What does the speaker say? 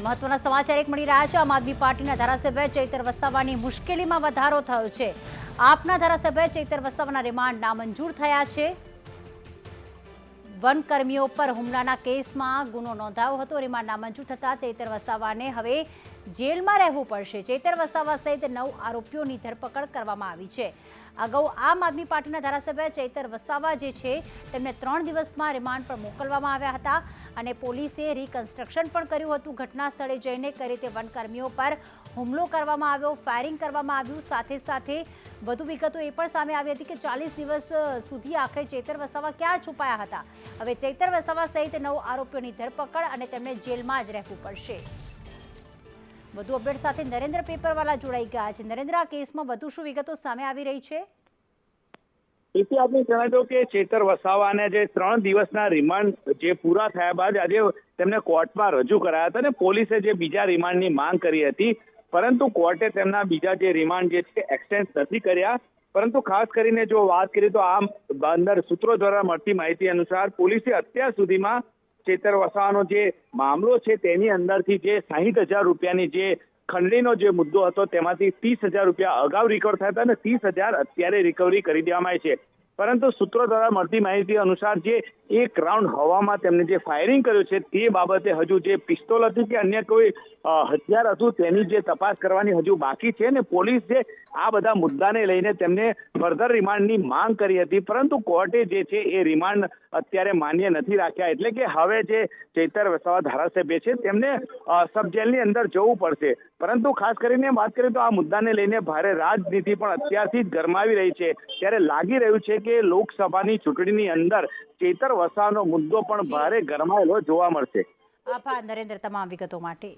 મહત્વના સમાચાર એક મળી રહ્યા છે। આમ આદમી પાર્ટીના ધારાસભ્ય ચૈતર વસાવાની મુશ્કેલીમાં વધારો થયો છે। આપના ધારાસભ્ય ચૈતર વસાવાના રિમાન્ડ નામંજૂર થયા છે। વનકર્મીઓ પર હુમલાના કેસમાં ગુનો નોંધાયો હતો। રિમાન્ડ નામંજૂર થતા ચૈતર વસાવાને હવે જેલમાં રહેવું પડશે। ચૈતર વસાવા સહિત 9 આરોપીઓની ધરપકડ કરવામાં આવી છે। અગાઉ આમ આદમી પાર્ટીના ધારાસભ્ય ચૈતર વસાવા જે છે તેમને 3 દિવસમાં રિમાન્ડ પર મોકલવામાં આવ્યા હતા અને પોલીસે રિકન્સ્ટ્રક્શન પણ કર્યું હતું। ઘટના સ્થળે જઈને કઈ રીતે વનકર્મીઓ પર હુમલો કરવામાં આવ્યો, ફાયરિંગ કરવામાં આવ્યું, સાથે સાથે વધુ વિગતો એ પણ સામે આવી હતી કે 40 દિવસ સુધી આખરે ચૈતર વસાવા ક્યાં છુપાયા હતા। હવે ચૈતર વસાવા સહિત 9 આરોપીઓની ધરપકડ અને તેમને જેલમાં જ રહેવું પડશે। વધુ અપડેટ સાથે નરેન્દ્ર પેપરવાલા જોડાઈ ગયા છે। નરેન્દ્ર, આ કેસમાં વધુ શું વિગતો સામે આવી રહી છે? તેથી આપણે જણાવ્યું કે ચૈતર વસાવાને જે 3 દિવસના રિમાન્ડ જે પૂરા થયા બાદ આજે તેમને કોર્ટમાં રજૂ કરાયા હતા અને પોલીસે જે બીજા રિમાન્ડની માંગ કરી હતી, પરંતુ કોર્ટે તેમના બીજા જે રિમાન્ડ જે છે એક્સટેન્ડ નથી કર્યા। પરંતુ ખાસ કરીને જો વાત કરીએ તો આમ અંદર સૂત્રો દ્વારા મળતી માહિતી અનુસાર પોલીસે અત્યાર સુધીમાં ચૈતર વસાવાનો જે મામલો છે તેની અંદરથી જે 60,000 રૂપિયાની જે ખંડણીનો જે મુદ્દો હતો તેમાંથી 30,000 રૂપિયા અગાઉ રિકવર થયા હતા અને 30,000 અત્યારે રિકવરી કરી દેવામાં આવી છે। પરંતુ સૂત્રો દ્વારા મળતી માહિતી અનુસાર જે એક રાઉન્ડ હવામાં તેમને જે ફાયરિંગ કર્યું છે તે બાબતે હજુ જે પિસ્તોલ હતી કે અન્ય કોઈ હથિયાર હતું તેની જે તપાસ કરવાની હજુ બાકી છે અને પોલીસ જે આ બધા મુદ્દાને લઈને તેમને ફર્ધર રિમાન્ડની માંગ કરી હતી, પરંતુ કોર્ટે જે છે એ રિમાન્ડ અત્યારે માન્ય નથી રાખ્યા। એટલે કે હવે જે ચૈતર વસાવા ધારાસભ્ય છે તેમને સબ જેલની અંદર જવું પડશે। પરંતુ ખાસ કરીને વાત કરીએ તો આ મુદ્દાને લઈને ભારે રાજનીતિ પણ અત્યારથી જ ગરમાવી રહી છે। ત્યારે લાગી રહ્યું છે કે લોકસભાની ચૂંટણીની અંદર ચૈતર વસાવાનો મુદ્દો પણ ભારે ગરમાયેલો જોવા મળશે। આભાર નરેન્દ્ર તમામ વિગતો માટે।